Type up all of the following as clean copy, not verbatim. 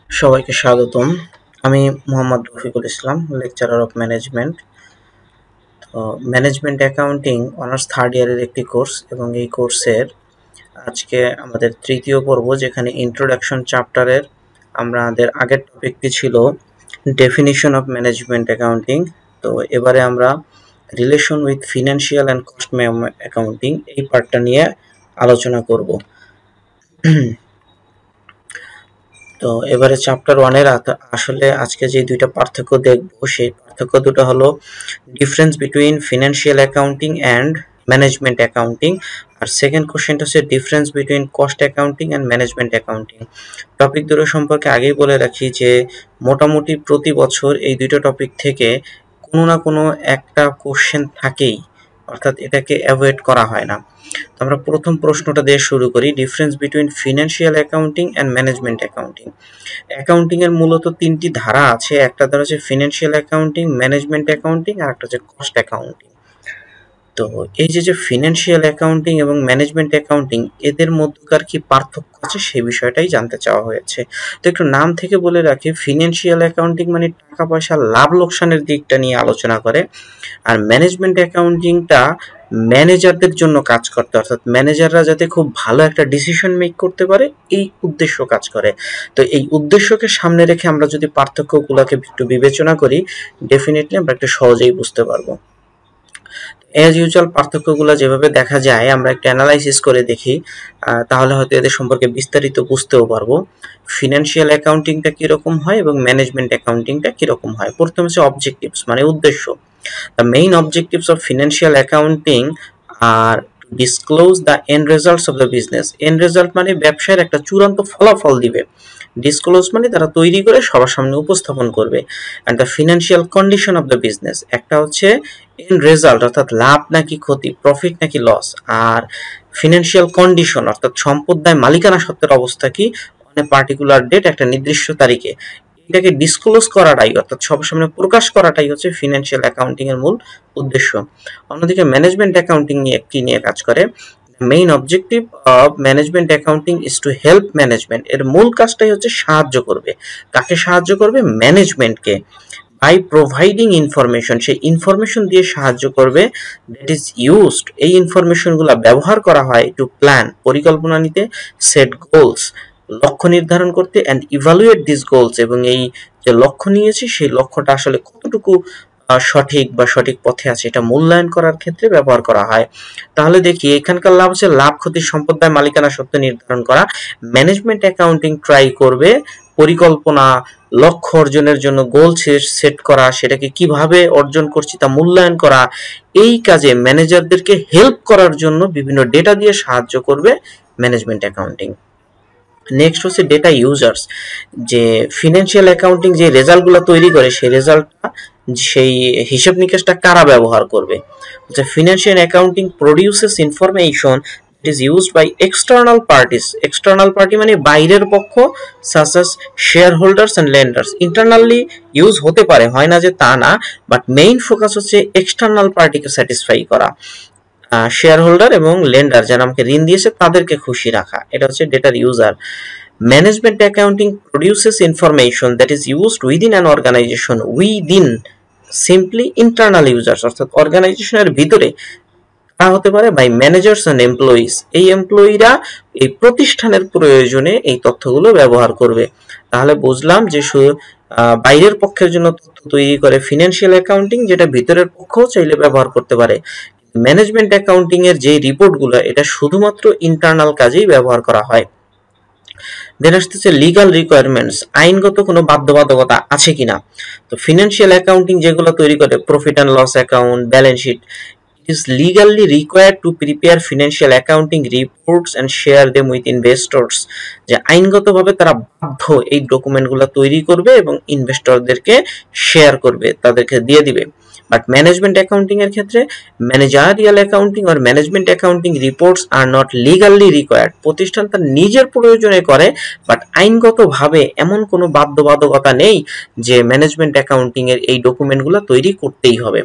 সবাইকে স্বাগতম। আমি Mohammad Rafiqul Islam, lecturer of management. তো ম্যানেজমেন্ট অ্যাকাউন্টিং অনার্স থার্ড ইয়ারের একটি কোর্স এবং এই কোর্সের আজকে আমাদের তৃতীয় পর্ব, যেখানে ইন্ট্রোডাকশন চ্যাপ্টারের আমাদের আগের টপিকটি ছিল ডেফিনিশন অফ ম্যানেজমেন্ট অ্যাকাউন্টিং। তো এবারে আমরা relation with financial and cost accounting এই পার্টটা নিয়ে আলোচনা করব। তো এবারে চ্যাপ্টার ওয়ানের আসলে আজকে যে দুইটা পার্থক্য দেখব, সেই পার্থক্য দুটো হলো difference between financial accounting and management accounting, আর সেকেন্ড কোশ্চেনটা হচ্ছে difference between cost accounting and management accounting. Topic দুটো সম্পর্কে আগেই বলে রাখি যে মোটামুটি প্রতি বছর এই দুটো টপিক থেকে কোনো না কোনো একটা কোশ্চেন থাকেই, অর্থাৎ এটাকে অ্যাভয়েড করা হয় না। আমরা প্রথম প্রশ্নটা দিয়ে শুরু করি, difference between financial accounting and management accounting. Accounting এর মূলত তিনটি ধারা আছে, একটা ধারা হচ্ছে ফিনান্সিয়াল অ্যাকাউন্টিং, ম্যানেজমেন্ট অ্যাকাউন্টিং, আর একটা হচ্ছে কস্ট অ্যাকাউন্টিং। তো এই যে ফিনান্সিয়াল অ্যাকাউন্টিং এবং ম্যানেজমেন্ট অ্যাকাউন্টিং, এদের মধ্যকার কি পার্থক্য আছে সেই বিষয়টাই জানতে চাওয়া হয়েছে। তো একটু নাম থেকে বলে রাখি, ফিনান্সিয়াল অ্যাকাউন্টিং মানে টাকা পয়সা লাভ লোকসানের দিকটা নিয়ে আলোচনা করে, আর ম্যানেজমেন্ট অ্যাকাউন্টিংটা ম্যানেজারদের জন্য কাজ করতে, অর্থাৎ ম্যানেজাররা যাতে খুব ভালো একটা ডিসিশন মেক করতে পারে এই উদ্দেশ্য কাজ করে। তো এই উদ্দেশ্যকে সামনে রেখে আমরা যদি পার্থক্যগুলোকে একটু বিবেচনা করি, ডেফিনেটলি আমরা একটু সহজেই বুঝতে পারবো। অ্যাজ ইউজুয়াল পার্থক্যগুলো যেভাবে দেখা যায় আমরা একটু অ্যানালাইসিস করে দেখি, তাহলে হয়তো এদের সম্পর্কে বিস্তারিত বুঝতেও পারবো। ফিনান্সিয়াল অ্যাকাউন্টিংটা কীরকম হয় এবং ম্যানেজমেন্ট অ্যাকাউন্টিংটা কীরকম হয়। প্রথমে হচ্ছে অবজেক্টিভস মানে উদ্দেশ্য। The main objectives of financial accounting are to disclose the end results of the business. End result মানে ব্যবসার একটা চূড়ান্ত ফলাফল দিবে। ডিসক্লোজ মানে তারা তৈরি করে সবার সামনে উপস্থাপন করবে। and the financial condition of the business, একটা হচ্ছে end result অর্থাৎ লাভ নাকি ক্ষতি, প্রফিট নাকি লস, আর ফিনান্সিয়াল কন্ডিশন অর্থাৎ সম্পদ দায় মালিকানা সত্ত্বের অবস্থা কি অন এ পার্টিকুলার ডেট, একটা নির্দিষ্ট তারিখে। এটাকে ডিসক্লোজ করাটাই অর্থাৎ সবার সামনে প্রকাশ করাটাই হচ্ছে ফিনান্সিয়াল অ্যাকাউন্টিং এর মূল উদ্দেশ্য। অন্যদিকে ম্যানেজমেন্ট অ্যাকাউন্টিং নিয়ে কাজ করে। Main objective of management accounting is to help management, এর মূল কাজটাই হচ্ছে সাহায্য করবে। কাকে সাহায্য করবে? ম্যানেজমেন্টকে। বাই প্রোভাইডিং ইনফরমেশন, সেই ইনফরমেশন দিয়ে সাহায্য করবে। দ্যাট ইজ ইউজড, এই ইনফরমেশনগুলো ব্যবহার করা হয় টু প্ল্যান, পরিকল্পনা নিতে, সেট গোলস, লক্ষ্য নির্ধারণ করতে, অ্যান্ড ইভালুয়েট দিস গোলস, এবং এই যে লক্ষ্য নিয়েছি সেই লক্ষ্যটা আসলে কতটুকু সঠিক বা সঠিক পথে আছে এটা মূল্যায়ন করার ক্ষেত্রে ব্যবহার করা হয়। তাহলে দেখি এখানকার লাভ হচ্ছে লাভ ক্ষতির সম্পদ দায় মালিকানা সত্ত্ব নির্ধারণ করা। ম্যানেজমেন্ট অ্যাকাউন্টিং ট্রাই করবে পরিকল্পনা, লক্ষ্য অর্জনের জন্য গোল সেট করা, সেটাকে কিভাবে অর্জন করছি তা মূল্যায়ন করা। এই কাজে ম্যানেজারদেরকে হেল্প করার জন্য বিভিন্ন ডেটা দিয়ে সাহায্য করবে ম্যানেজমেন্ট অ্যাকাউন্টিং। নেক্সট হচ্ছে ডেটা ইউজার্স, যে ফিনান্সিয়াল অ্যাকাউন্টিং যে রেজাল্টগুলো তৈরি করে সেই রেজাল্টটা, সেই হিসাব নিকাশটা কারা ব্যবহার করবে। Financial accounting produces information is used by external parties. External party মানে বাইরের পক্ষ, such as shareholders and lenders. Internally use হতে পারে, হয় না যে তা না, বাট মেইন ফোকাস হচ্ছে এক্সটার্নাল পার্টিকে স্যাটিসফাই করা, শেয়ার হোল্ডার এবং লেন্ডার যারা আমাকে ঋণ দিয়েছে তাদেরকে খুশি রাখা। এটা হচ্ছে ডেটার user. Management accounting produces information that is used within an organisation, within simply internal users, অর্থাৎ অর্গানাইজেশনের ভিতরে তা হতে পারে বাই ম্যানেজার্স অ্যান্ড এমপ্লয়িজ, এই এমপ্লয়িরা এই প্রতিষ্ঠানের প্রয়োজনে এই তথ্যগুলো ব্যবহার করবে। তাহলে বুঝলাম যে বাইরের পক্ষের জন্য তথ্য তৈরি করে ফিনান্সিয়াল অ্যাকাউন্টিং, যেটা ভিতরের পক্ষও চাইলে ব্যবহার করতে পারে। ম্যানেজমেন্ট অ্যাকাউন্টিং এর যে রিপোর্টগুলো এটা শুধুমাত্র ইন্টারনাল কাজেই ব্যবহার করা হয়। দেন আসতেছে লিগাল রিকোয়ারমেন্টস, আইনগত কোনো বাধ্যবাধকতা আছে কিনা। তো ফিনান্সিয়াল অ্যাকাউন্টিং যেগুলো তৈরি করে, profit and loss account, balance sheet, is legally required to prepare financial accounting reports and share them with investors, যে আইনগতভাবে তারা বাধ্য এই ডকুমেন্টগুলো তৈরি করবে এবং ইনভেস্টরদেরকে শেয়ার করবে, তাদেরকে দিয়ে দিবে। বাট ম্যানেজমেন্ট অ্যাকাউন্টিং এর ক্ষেত্রে ম্যানেজারিয়াল অ্যাকাউন্টিং আর management accounting reports are not legally required, প্রতিষ্ঠান তার নিজের প্রয়োজনে করে, বাট আইনগতভাবে এমন কোনো বাধ্যবাধকতা নেই যে ম্যানেজমেন্ট অ্যাকাউন্টিং এর এই ডকুমেন্টগুলো তৈরি করতেই হবে।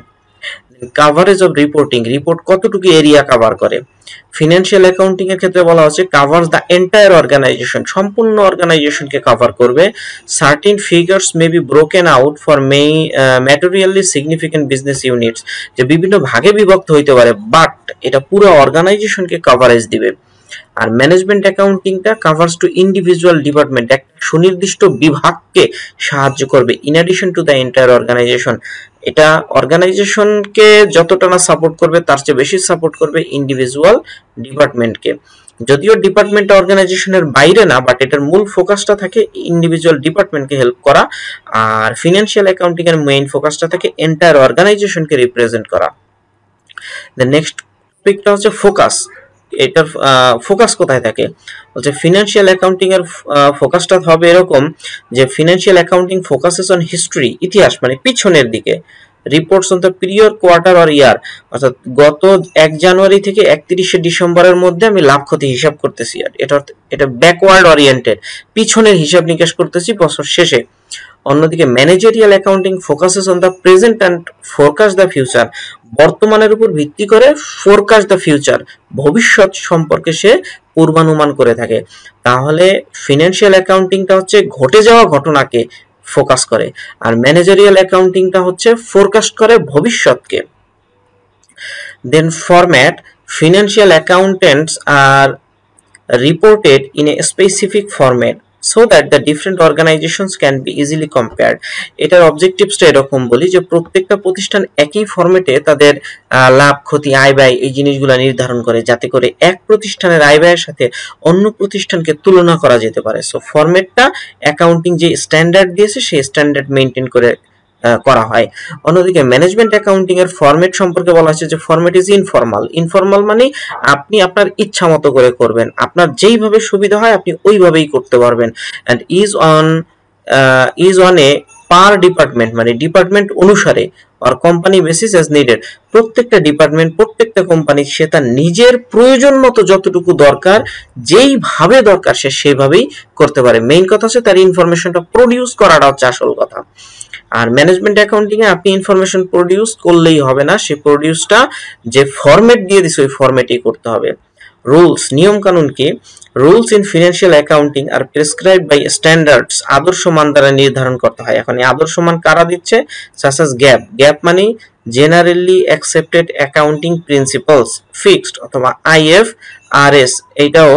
কাভারেজ অফ রিপোর্টিং, রিপোর্ট কতটুকু এরিয়া কভার করে। ফিনান্সিয়াল অ্যাকাউন্টিং এর ক্ষেত্রে বলা হচ্ছে কভারস দ্য এন্টায়ার অর্গানাইজেশন, সম্পূর্ণ অর্গানাইজেশনকে কভার করবে। Certain figures may be broken out for materially significant business units, যে বিভিন্ন ভাগে বিভক্ত হইতে পারে বাট এটা পুরো অর্গানাইজেশনকে কভারেজ দিবে। আর ম্যানেজমেন্ট অ্যাকাউন্টিংটা কভারস টু ইন্ডিভিজুয়াল ডিপার্টমেন্ট, একটা সুনির্দিষ্ট বিভাগকে সাহায্য করবে in addition to the entire organisation. এটা অর্গানাইজেশনকে যতটা না সাপোর্ট করবে তার চেয়ে বেশি সাপোর্ট করবে ইন্ডিভিজুয়াল ডিপার্টমেন্টকে। যদিও ডিপার্টমেন্ট অর্গানাইজেশনের বাইরে না, বাট এটার মূল ফোকাসটা থাকে ইন্ডিভিজুয়াল ডিপার্টমেন্টকে হেল্প করা, আর ফিনান্সিয়াল অ্যাকাউন্টিং এর মেইন ফোকাসটা থাকে এন্টায়ার অর্গানাইজেশনকে রিপ্রেজেন্ট করা। দ্য নেক্সট টপিকটা হচ্ছে ফোকাস। এটার ফোকাস কোথায় থাকে বলছে ফিনান্সিয়াল অ্যাকাউন্টিং এর ফোকাসটা হবে এরকম যে financial accounting focuses on history, ইতিহাস মানে পিছনের দিকে। Reports on the period, quarter or year, অর্থাৎ গত 1 জানুয়ারি থেকে 31শে ডিসেম্বরের মধ্যে আমি লাভ ক্ষতি হিসাব করতেছি, আর এটা ব্যাকওয়ার্ড ওরিয়েন্টেড, পিছনের হিসাব নিকাশ করতেছি বছর শেষে। অন্যদিকে managerial accounting focuses on the present and forecast the future, বর্তমানের উপর ভিত্তি করে ফোরকাস্ট দ্য ফিউচার, ভবিষ্যৎ সম্পর্কে সে পূর্বানুমান করে থাকে। তাহলে ফিনান্সিয়াল অ্যাকাউন্টিংটা হচ্ছে ঘটে যাওয়া ঘটনাকে ফোকাস করে, আর ম্যানেজারিয়াল অ্যাকাউন্টিংটা হচ্ছে ফোরকাস্ট করে ভবিষ্যৎকে। দেন ফরম্যাট, ফিনান্সিয়াল অ্যাকাউন্টেন্টস আর reported in a specific format so that the different organizations can be easily compared. এটার অবজেক্টিভসটা এরকম বলি যে প্রত্যেকটা প্রতিষ্ঠান একই ফরম্যাটে তাদের লাভ ক্ষতি আয় ব্যয় এই জিনিসগুলো নির্ধারণ করে, যাতে করে এক প্রতিষ্ঠানের আয় ব্যয়ের সাথে অন্য প্রতিষ্ঠানকে তুলনা করা যেতে পারে। সো ফরম্যাটটা অ্যাকাউন্টিং যে স্ট্যান্ডার্ড দিয়েছে সেই স্ট্যান্ডার্ড মেইনটেইন করে করা হয়। অন্যদিকে ম্যানেজমেন্ট অ্যাকাউন্টিং এর ফরম্যাট সম্পর্কে বলা হচ্ছে যে ফরম্যাট ইজ ইনফর্মাল। ইনফর্মাল মানে আপনি আপনার ইচ্ছা মতো করে করবেন, আপনার যেইভাবে সুবিধা হয় আপনি ওইভাবেই করতে পারবেন। And is on a per department, মানে ডিপার্টমেন্ট অনুসারে আর কোম্পানি বেসিস অ্যাজ নিডেড। প্রত্যেকটা ডিপার্টমেন্ট প্রত্যেকটা কোম্পানি সে তার নিজের প্রয়োজন মতো যতটুকু দরকার যেইভাবে দরকার সে সেভাবেই করতে পারে। মেইন কথা হচ্ছে তার ইনফরমেশনটা প্রডিউস করাটা হচ্ছে আসল কথা। আর ম্যানেজমেন্ট অ্যাকাউন্টিং এ আপনি ইনফরমেশন প্রডিউস করলেই হবে না, সেই প্রডিউসটা যে ফরম্যাট দিয়ে দিছে ওই ফরম্যাটেই করতে হবে। রুলস, নিয়ম কানুন কি? Rules in financial accounting are prescribed by standards, আদর্শ মান দ্বারা নির্ধারণ করতে হয়। এখন এই আদর্শ মান কারা দিচ্ছে? Such as GAAP. গ্যাপ মানে generally accepted accounting principles, fixed, অথবা IFRS, এইটাও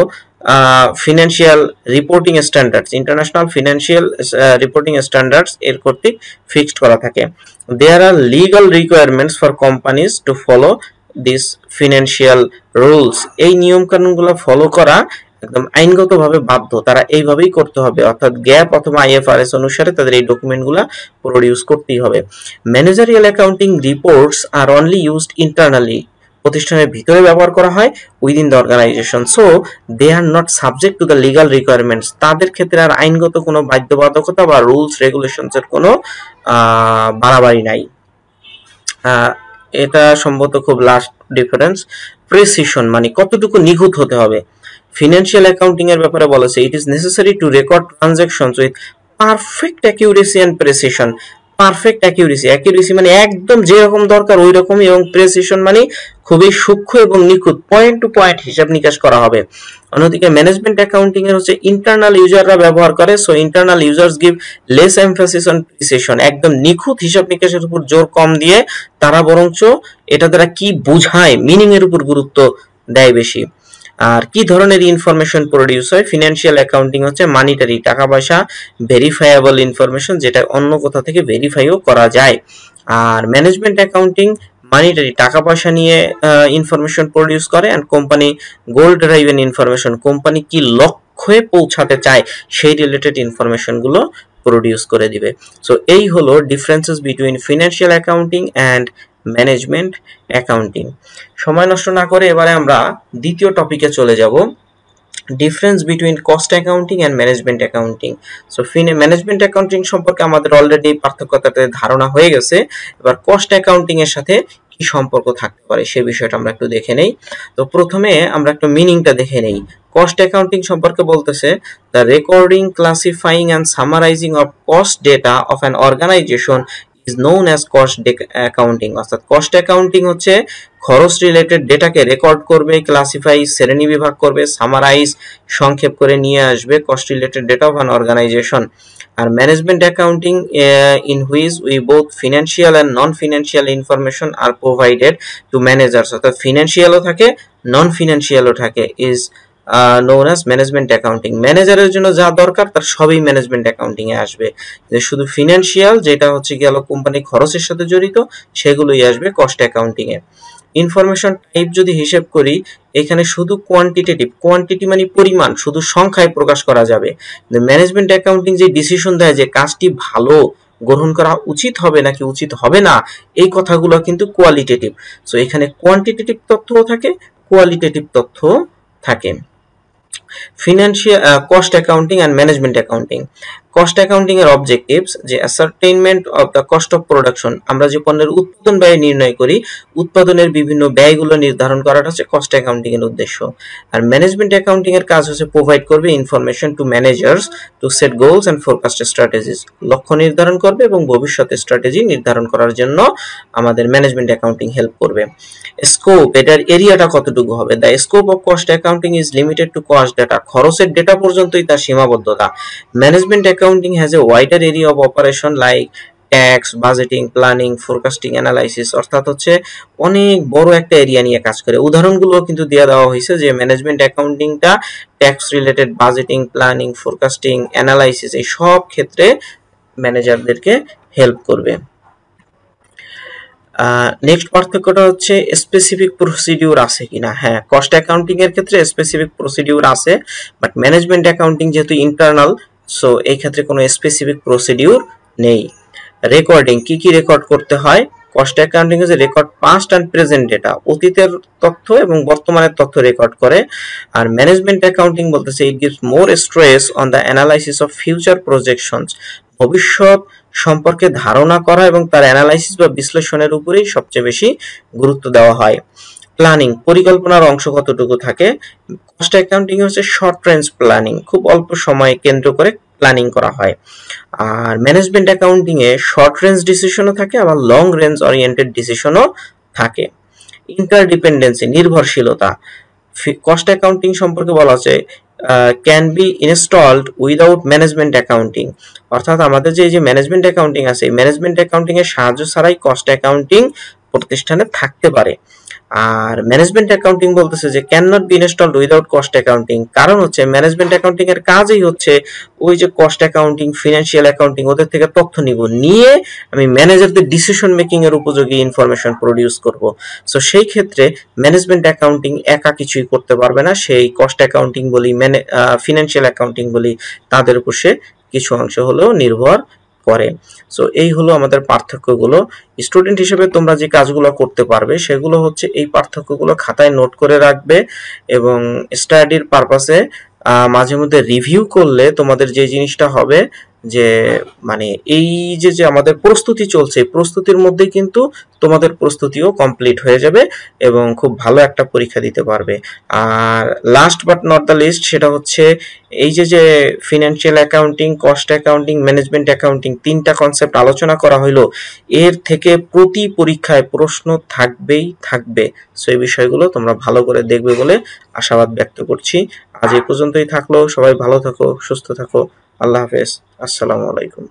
financial reporting standards, international financial reporting standards এর কর্তৃক ফিক্সড করা থাকে। There are legal requirements for companies to follow this financial rules. এই নিয়ম কানুনগুলো ফলো করা একদম আইনগতভাবে বাধ্য, তারা এইভাবেই করতে হবে, অর্থাৎ গ্যাপ অথবা IFRS অনুসারে তাদের এই ডকুমেন্টগুলো প্রডিউস করতেই হবে। Managerial accounting reports are only used internally, প্রতিষ্ঠানের ভিতরে ব্যবহার করা হয় within the organisation, so they are not subject to the legal requirements. তাদের ক্ষেত্রে আর আইনগত কোনো বাধ্যবাধকতা বা রুলস রেগুলেশনস এর কোনো বাড়াবাড়ি নাই। এটা সম্ভবত খুব লাস্ট ডিফারেন্স। প্রেসিশন মানে কতটুকু নিখুঁত হতে হবে। ফিনান্সিয়াল অ্যাকাউন্টিং এর ব্যাপারে বলেছে it is necessary to record transactions with perfect accuracy and precision. Perfect accuracy, accuracy মানে একদম যেরকম দরকার ওই রকমই, এবং প্রেসিশন মানে খুবই সূক্ষ্ম এবং নিখুঁত, পয়েন্ট টু পয়েন্ট হিসাব নিকাশ করা হবে। অন্যদিকে ম্যানেজমেন্ট অ্যাকাউন্টিং এর হচ্ছে ইন্টারনাল ইউজাররা ব্যবহার করে, so internal users give less emphasis on precision. একদম নিখুঁত হিসাব নিকাশের উপর জোর কম দিয়ে তারা বরঞ্চ এটা দ্বারা কি বোঝায় মিনিং এর উপর গুরুত্ব দেয় বেশি। আর কি ধরনের ইনফরমেশন প্রডিউস হয়? ফিনান্সিয়াল অ্যাকাউন্টিং হচ্ছে মানিটারি, টাকা পয়সা, ভেরিফাইয়েবল ইনফরমেশন, যেটা অন্য কোথা থেকে ভেরিফাইও করা যায়। আর ম্যানেজমেন্ট অ্যাকাউন্টিং মানিটারি, টাকা পয়সা নিয়ে ইনফরমেশন প্রডিউস করে, and company goal driven information, company কি লক্ষ্যে পৌঁছাতে চায় সেই রিলেটেড ইনফরমেশন গুলো প্রডিউস করে দিবে। সো এই হলো differences between financial accounting and management accounting. সময় নষ্ট না করে এবারে আমরা দ্বিতীয় টপিকে চলে যাব, difference between cost accounting and management accounting. So management accounting সম্পর্কে আমাদের অলরেডি পার্থক্যটাতে ধারণা হয়ে গেছে, এবার কস্ট অ্যাকাউন্টিং এর সাথে কি সম্পর্ক থাকতে পারে সেই বিষয়টা আমরা একটু দেখে নেই। তো প্রথমে আমরা একটু মিনিংটা দেখে নেই। কস্ট অ্যাকাউন্টিং সম্পর্কে বলতেছে the recording, classifying and summarising of cost data of an organisation is known as cost accounting। অর্থাৎ কস্ট অ্যাকাউন্টিং হচ্ছে খরচ রিলেটেড ডেটাকে রেকর্ড করবে, ক্লাসিফাই শ্রেণী বিভাগ করবে, সামারাইজ সংক্ষেপ করে নিয়ে আসবে cost related data of an organisation. আর management accounting in which we both financial and non-financial information are provided to managers। অর্থাৎ ফিনান্সিয়ালও থাকে, নন ফিনান্সিয়ালও থাকে, is known as management accounting. ম্যানেজারের জন্য যা দরকার তার সবই ম্যানেজমেন্ট অ্যাকাউন্টিং এ আসবে, শুধু ফিনান্সিয়াল যেটা হচ্ছে গেল কোম্পানি খরচের সাথে জড়িত সেগুলোই আসবে কস্ট অ্যাকাউন্টিং এ। ইনফরমেশন টাইপ যদি হিসেব করি, এখানে শুধু কোয়ান্টিটেটিভ, কোয়ান্টিটি মানে পরিমাণ, শুধু সংখ্যায় প্রকাশ করা যাবে। ম্যানেজমেন্ট অ্যাকাউন্টিং যে ডিসিশন দেয় যে কাজটি ভালো গ্রহণ করা উচিত হবে নাকি উচিত হবে না, এই কথাগুলো কিন্তু কোয়ালিটেটিভ। সো এখানে কোয়ান্টিটেটিভ তথ্যও থাকে, কোয়ালিটেটিভ তথ্যও থাকে। Financial cost accounting and management accounting. Cost accounting এর অবজেক্টিভস যে ascertainment of the cost of production, আমরা যে পণ্যের উৎপাদন ব্যয় নির্ণয় করি, উৎপাদনের বিভিন্ন ব্যয়গুলো নির্ধারণ করাটা হচ্ছে কস্ট অ্যাকাউন্টিং এর উদ্দেশ্য। আর ম্যানেজমেন্ট অ্যাকাউন্টিং এর কাজ হচ্ছে প্রোভাইড করবে information to managers to set goals and forecast strategies, লক্ষ্য নির্ধারণ করবে এবং ভবিষ্যতে স্ট্র্যাটেজি নির্ধারণ করার জন্য আমাদের ম্যানেজমেন্ট অ্যাকাউন্টিং হেল্প করবে। স্কোপ, এটার এরিয়াটা কতটুকু হবে? The scope of cost accounting is limited to cost data, খরচের ডেটা পর্যন্তই তার সীমাবদ্ধতা। Management accounting has a wider area of operation like tax, budgeting, planning, forecasting, analysis. অর্থাৎ হচ্ছে অনেক বড় একটা এরিয়া নিয়ে কাজ করে। উদাহরণগুলো কিন্তু দিয়ে দেওয়া হয়েছে যে ম্যানেজমেন্ট অ্যাকাউন্টিংটা tax related, budgeting, planning, forecasting, analysis এই সব ক্ষেত্রে ম্যানেজারদেরকে হেল্প করবে। নেক্সট পার্থক্যটা হচ্ছে স্পেসিফিক প্রসিডিউর আছে কিনা। হ্যাঁ, কস্ট অ্যাকাউন্টিং এর ক্ষেত্রে স্পেসিফিক প্রসিডিউর আছে, বাট ম্যানেজমেন্ট অ্যাকাউন্টিং যেহেতু ইন্টারনাল, সো এই ক্ষেত্রে কোনো স্পেসিফিক প্রসিডিউর নেই। রেকর্ডিং, কি কি রেকর্ড করতে হয়? কস্ট অ্যাকাউন্টিং এ যে record past and present data, অতীতের তথ্য এবং বর্তমানের তথ্য রেকর্ড করে। আর ম্যানেজমেন্ট অ্যাকাউন্টিং বলতেছে it gives more stress on the analysis of future projections, ভবিষ্যৎ সম্পর্কে ধারণা করা এবং তার অ্যানালাইসিস বা বিশ্লেষণের উপরেই সবচেয়ে বেশি গুরুত্ব দেওয়া হয়। প্ল্যানিং, পরিকল্পনার অংশ কতটুকু থাকে? কস্ট অ্যাকাউন্টিং হচ্ছে শর্ট রেঞ্জ প্ল্যানিং, খুব অল্প সময় কেন্দ্র করে প্ল্যানিং করা হয়। আর ম্যানেজমেন্ট অ্যাকাউন্টিং এ শর্ট রেঞ্জ ডিসিশনও থাকে, আবার লং রেঞ্জ ওরিয়েন্টেড ডিসিশনও থাকে। ইন্টারডিপেন্ডেন্সি, নির্ভরশীলতা, কস্ট অ্যাকাউন্টিং সম্পর্কে বলা আছে can be installed without management accounting. অর্থাৎ আমাদের যে ম্যানেজমেন্ট অ্যাকাউন্টিং আছে, ম্যানেজমেন্ট অ্যাকাউন্টিং এর সাহায্য ছাড়াই কস্ট অ্যাকাউন্টিং প্রতিষ্ঠানে থাকতে পারে। আর ম্যানেজমেন্ট অ্যাকাউন্টিং বলতেছে যে can not be installed without cost accounting, কারণ হচ্ছে ম্যানেজমেন্ট অ্যাকাউন্টিং এর কাজই হচ্ছে ওই যে কস্ট অ্যাকাউন্টিং, ফিনান্সিয়াল অ্যাকাউন্টিং ওদের থেকে তথ্য নিয়ে আমি ম্যানেজারদের ডিসিশন মেকিং এর উপযোগী ইনফরমেশন প্রডিউস করব। সো সেই ক্ষেত্রে ম্যানেজমেন্ট অ্যাকাউন্টিং একা কিছুই করতে পারবে না, সেই কস্ট অ্যাকাউন্টিং বলি, ফিনান্সিয়াল অ্যাকাউন্টিং বলি, তাদের উপর সে কিছু অংশ হলেও নির্ভর করে। সো এই হলো আমাদের পার্থক্যগুলো। স্টুডেন্ট হিসেবে তোমরা যে কাজগুলো করতে পারবে সেগুলো হচ্ছে এই পার্থক্যগুলো খাতায় নোট করে রাখবে এবং স্টাডির পারপাসে মাঝে মধ্যে রিভিউ করলে তোমাদের যে জিনিসটা হবে যে মানে এই যে আমাদের প্রস্তুতি চলছে, প্রস্তুতির মধ্যেই কিন্তু তোমাদের প্রস্তুতিও কমপ্লিট হয়ে যাবে এবং খুব ভালো একটা পরীক্ষা দিতে পারবে। আর last but not the least, সেটা হচ্ছে এই যে financial accounting, cost accounting, management accounting, তিনটা কনসেপ্ট আলোচনা করা হলো, এর থেকে প্রতি পরীক্ষায় প্রশ্ন থাকবে। সো এই বিষয়গুলো তোমরা ভালো করে দেখবে বলে আশাবাদ ব্যক্ত করছি। আজ এই পর্যন্তই থাকলো, সবাই ভালো থাকো, সুস্থ থাকো, আল্লাহ হাফেজ, আসসালামু আলাইকুম।